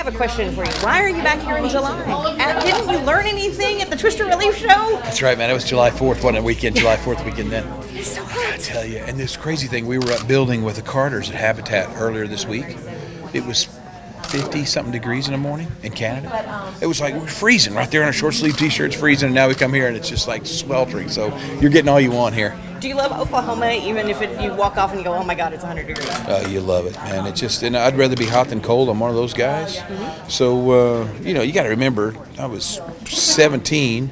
I have a question for you. Why are you back here in July? Didn't you learn anything at the Trisha Relief Show? That's right, man. It was July 4th, wasn't it? Weekend, July 4th weekend then. It's so I hot. tell you, and this crazy thing, we were up building with the Carters at Habitat earlier this week. It was 50-something degrees in the morning in Canada. It was like we're freezing right there in our short sleeve T-shirts, freezing, and now we come here and it's just like sweltering. So you're getting all you want here. Do you love Oklahoma even if you walk off and you go, oh my God, it's 100 degrees? You love it, man. It's just, and I'd rather be hot than cold. I'm one of those guys. Mm-hmm. So, you got to remember, I was 17.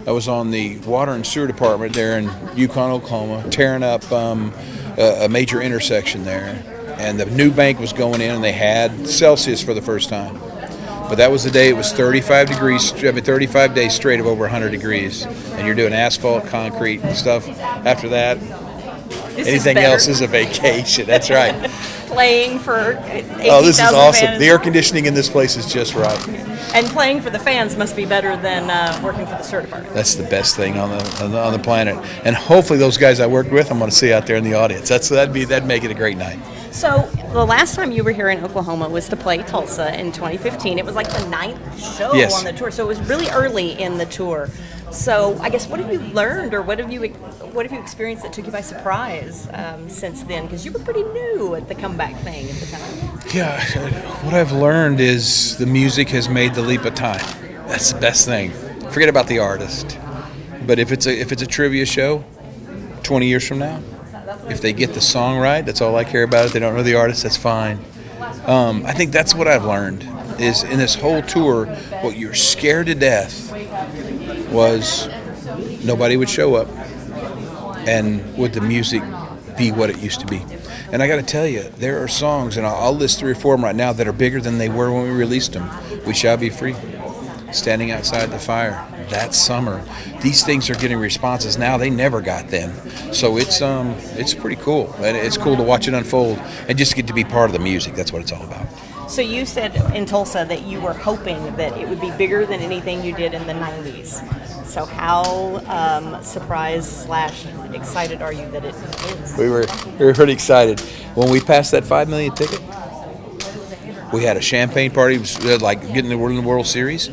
I was on the water and sewer department there in Yukon, Oklahoma, tearing up a major intersection there. And the new bank was going in, and they had Celsius for the first time. But that was the day it was 35 degrees, 35 days straight of over 100 degrees. And you're doing asphalt, concrete, and stuff. After that, anything else is a vacation. That's right. Playing for 18,000 Oh, this is awesome. fans. The air conditioning in this place is just right. And playing for the fans must be better than working for the sewer department. That's the best thing on the planet. And hopefully those guys I worked with, I'm going to see out there in the audience. That'd make it a great night. So the last time you were here in Oklahoma was to play Tulsa in 2015. It was like the 9th show Yes. on the tour, so it was really early in the tour. So I guess what have you learned, or what have you experienced that took you by surprise since then? Because you were pretty new at the comeback thing at the time. Yeah, what I've learned is the music has made the leap of time. That's the best thing. Forget about the artist. But if it's a trivia show, 20 years from now, if they get the song right, that's all I care about. If they don't know the artist, that's fine. I think that's what I've learned is in this whole tour, what you're scared to death was nobody would show up, and would the music be what it used to be. And I got to tell you, there are songs, and I'll list 3 or 4 of them right now that are bigger than they were when we released them. We Shall Be Free, Standing Outside the Fire, That Summer. These things are getting responses now they never got then. So it's pretty cool. And it's cool to watch it unfold and just get to be part of the music. That's what it's all about. So you said in Tulsa that you were hoping that it would be bigger than anything you did in the 90s. So how surprised / excited are you that it is? We were pretty excited. When we passed that 5 million ticket, we had a champagne party. It was like getting the World Series.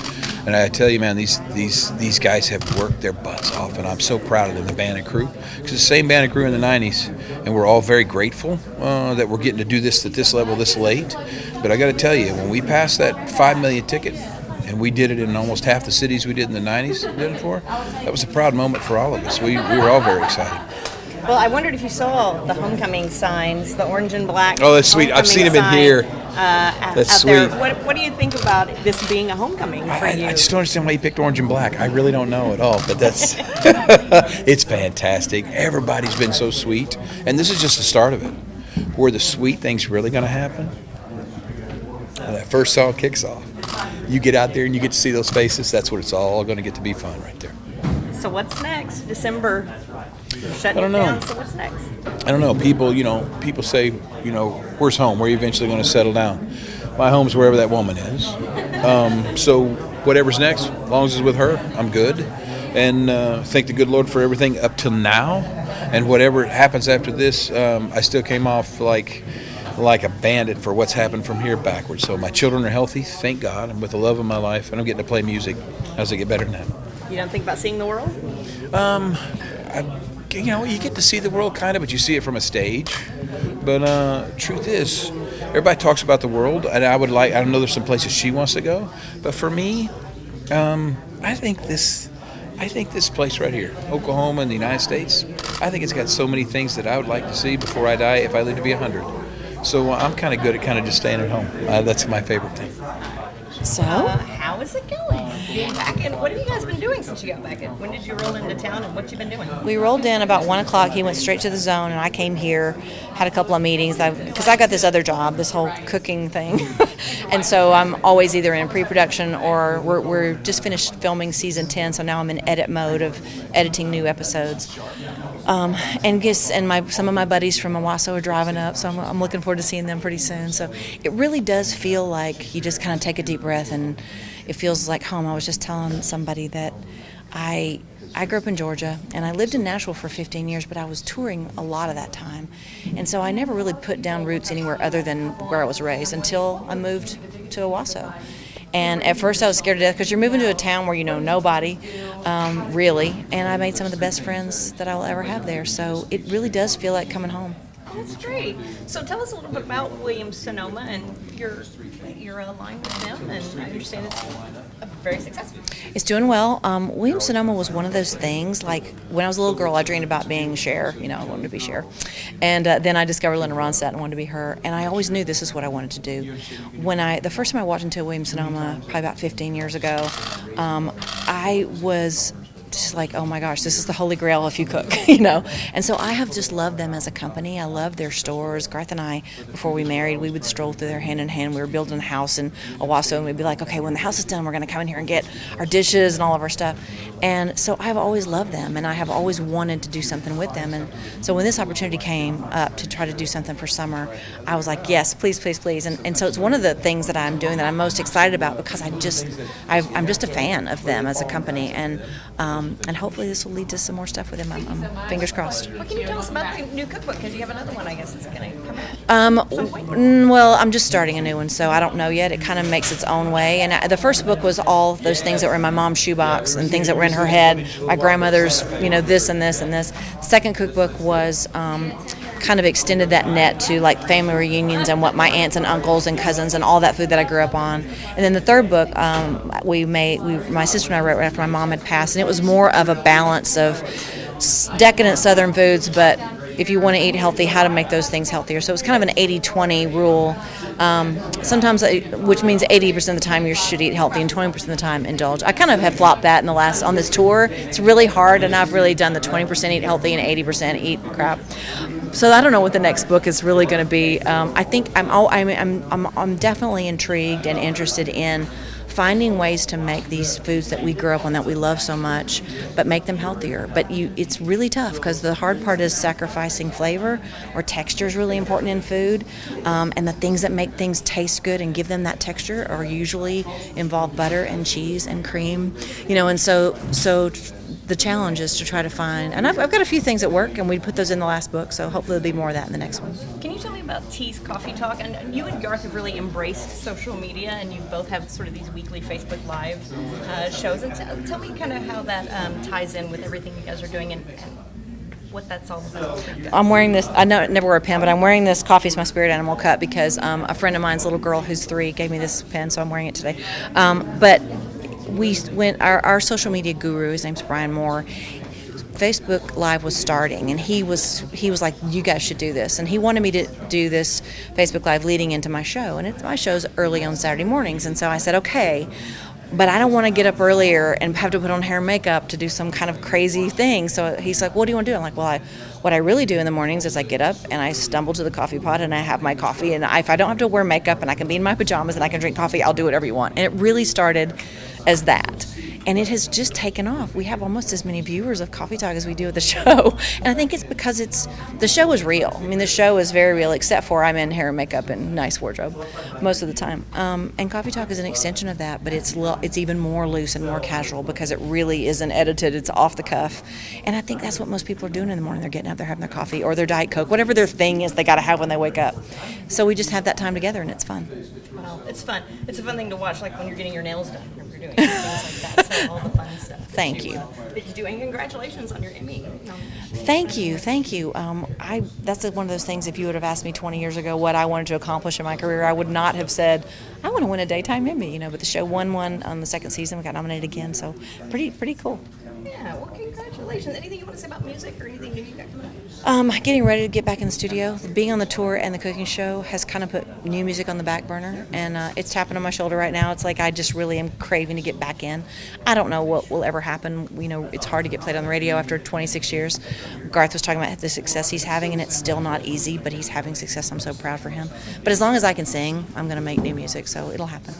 And I tell you, man, these guys have worked their butts off, and I'm so proud of them, the band and crew. Because the same band and crew in the 90s, and we're all very grateful that we're getting to do this at this level this late. But I got to tell you, when we passed that 5 million ticket, and we did it in almost half the cities we did in the 90s, did it for, that was a proud moment for all of us. We were all very excited. Well, I wondered if you saw the homecoming signs, the orange and black. Oh, that's sweet. I've seen them in here. That's out sweet. There. What do you think about this being a homecoming for you? I just don't understand why you picked orange and black. I really don't know at all, but that's it's fantastic. Everybody's been so sweet, and this is just the start of it. Where the sweet thing's really going to happen, when that first song kicks off, you get out there and you get to see those faces. That's what it's all going to get to be fun right there. So what's next? December. Shutting I don't it know. down, so what's next? I don't know. People say, where's home? Where are you eventually going to settle down? My home's wherever that woman is. So whatever's next, as long as it's with her, I'm good. And thank the good Lord for everything up till now. And whatever happens after this, I still came off like a bandit for what's happened from here backwards. So my children are healthy, thank God. I'm with the love of my life, and I'm getting to play music. How does it get better than that? You don't think about seeing the world? You get to see the world kind of, but you see it from a stage. But truth is, everybody talks about the world, and I know there's some places she wants to go, but for me, I think this place right here, Oklahoma in the United States, I think it's got so many things that I would like to see before I die if I live to be 100. So I'm kind of good at kind of just staying at home. That's my favorite thing. So, how is it going? Being back in, what have you guys been doing since you got back in? When did you roll into town, and what you been doing? We rolled in about 1 o'clock. He went straight to the zone, and I came here, had a couple of meetings because I got this other job, this whole cooking thing, and so I'm always either in pre-production or we're just finished filming season 10, so now I'm in edit mode of editing new episodes. And some of my buddies from Owasso are driving up, so I'm looking forward to seeing them pretty soon. So it really does feel like you just kind of take a deep breath, and it feels like home. I was just telling somebody that I grew up in Georgia, and I lived in Nashville for 15 years, but I was touring a lot of that time. And so I never really put down roots anywhere other than where I was raised until I moved to Owasso. And at first I was scared to death because you're moving to a town where you know nobody, really. And I made some of the best friends that I'll ever have there. So it really does feel like coming home. That's great. So tell us a little bit about Williams-Sonoma and your line with them, and I understand it's very successful. It's doing well. Williams-Sonoma was one of those things, like when I was a little girl, I dreamed about being Cher. I wanted to be Cher. And then I discovered Linda Ronstadt and wanted to be her. And I always knew this is what I wanted to do. The first time I walked into Williams-Sonoma, probably about 15 years ago, I was just like, oh my gosh, this is the holy grail if you cook, And so I have just loved them as a company. I love their stores. Garth and I, before we married, we would stroll through there hand in hand. We were building a house in Owasso, and we'd be like, okay, when the house is done, we're going to come in here and get our dishes and all of our stuff. And so I've always loved them, and I have always wanted to do something with them. And so when this opportunity came up to try to do something for summer, I was like, yes, please, please, please. And so it's one of the things that I'm doing that I'm most excited about because I'm just a fan of them as a company. And hopefully this will lead to some more stuff with him. I'm fingers crossed. What can you tell us about the new cookbook? Because you have another one, I guess, that's going to come out. Well, I'm just starting a new one, so I don't know yet. It kind of makes its own way. And the first book was all those things that were in my mom's shoebox and things that were in her head. My grandmother's, this and this and this. The second cookbook was kind of extended that net to like family reunions and what my aunts and uncles and cousins and all that food that I grew up on. And then the third book my sister and I wrote right after my mom had passed, and it was more of a balance of decadent Southern foods, but if you want to eat healthy, how to make those things healthier. So it's kind of an 80-20 rule, which means 80% of the time you should eat healthy and 20% of the time indulge. I kind of have flopped that on this tour. It's really hard, and I've really done the 20% eat healthy and 80% eat crap. So I don't know what the next book is really going to be. I think I'm definitely intrigued and interested in finding ways to make these foods that we grew up on that we love so much, but make them healthier. But it's really tough because the hard part is sacrificing flavor, or texture is really important in food. And the things that make things taste good and give them that texture are usually involve butter and cheese and cream, and so the challenge is to try to find, and I've got a few things that work, and we put those in the last book, so hopefully there'll be more of that in the next one. Can you tell me about Tea's Coffee Talk? And you and Garth have really embraced social media, and you both have sort of these weekly Facebook Live shows. And tell me kind of how that ties in with everything you guys are doing and what that's all about. I'm wearing this, I never wear a pen, but I'm wearing this Coffee is My Spirit Animal cup because a friend of mine's little girl who's 3 gave me this pen, so I'm wearing it today. But our social media guru, his name's Brian Moore, Facebook Live was starting, and he was like, you guys should do this, and he wanted me to do this Facebook Live leading into my show, and my show's early on Saturday mornings, and so I said, okay, but I don't want to get up earlier and have to put on hair and makeup to do some kind of crazy thing. So he's like, what do you want to do? I'm like, well, what I really do in the mornings is I get up and I stumble to the coffee pot and I have my coffee, and if I don't have to wear makeup and I can be in my pajamas and I can drink coffee, I'll do whatever you want. And it really started as that. And it has just taken off. We have almost as many viewers of Coffee Talk as we do of the show. And I think it's because the show is real. I mean, the show is very real, except for I'm in hair and makeup and nice wardrobe most of the time. And Coffee Talk is an extension of that, but it's even more loose and more casual because it really isn't edited. It's off the cuff. And I think that's what most people are doing in the morning. They're getting up, they're having their coffee or their Diet Coke, whatever their thing is they got to have when they wake up. So we just have that time together, and it's fun. Well, it's fun. It's a fun thing to watch, like when you're getting your nails done, or you're doing things like that. So all the fun stuff. Thank you. That you do, and congratulations on your Emmy. Thank you. That's one of those things. If you would have asked me 20 years ago what I wanted to accomplish in my career, I would not have said I want to win a daytime Emmy. But the show won one on the second season. We got nominated again, so pretty cool. Yeah. Well, congratulations. Anything you want to say about music or anything new you got coming up? Getting ready to get back in the studio. Being on the tour and the cooking show has kind of put new music on the back burner, and it's tapping on my shoulder right now. It's like I just really am craving to get back in. I don't know what will ever happen. It's hard to get played on the radio after 26 years. Garth was talking about the success he's having, and it's still not easy, but he's having success. I'm so proud for him. But as long as I can sing, I'm going to make new music, so it'll happen.